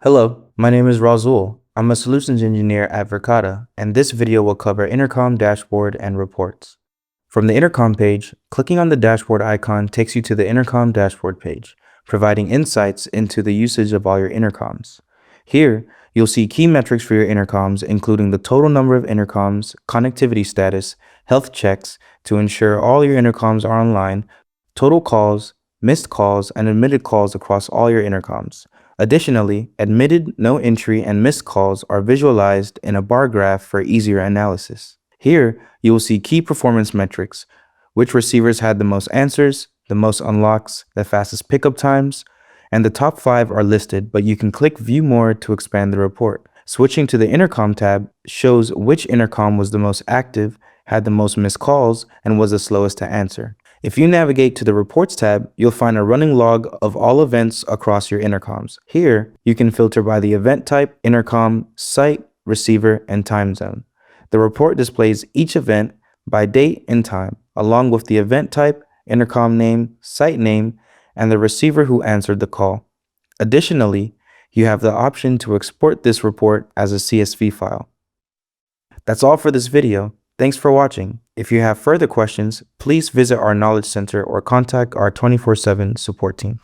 Hello, my name is Razul. I'm a solutions engineer at Verkada, and this video will cover Intercom dashboard and reports. From the Intercom page, clicking on the dashboard icon takes you to the Intercom dashboard page, providing insights into the usage of all your intercoms. Here, you'll see key metrics for your intercoms, including the total number of intercoms, connectivity status, health checks to ensure all your intercoms are online, total calls, missed calls, and admitted calls across all your intercoms. Additionally, admitted, no entry, and missed calls are visualized in a bar graph for easier analysis. Here, you will see key performance metrics, which receivers had the most answers, the most unlocks, the fastest pickup times, and the top 5 are listed, but you can click View More to expand the report. Switching to the Intercom tab shows which intercom was the most active, had the most missed calls, and was the slowest to answer. If you navigate to the Reports tab, you'll find a running log of all events across your intercoms. Here, you can filter by the event type, intercom, site, receiver, and time zone. The report displays each event by date and time, along with the event type, intercom name, site name, and the receiver who answered the call. Additionally, you have the option to export this report as a CSV file. That's all for this video. Thanks for watching. If you have further questions, please visit our Knowledge Center or contact our 24/7 support team.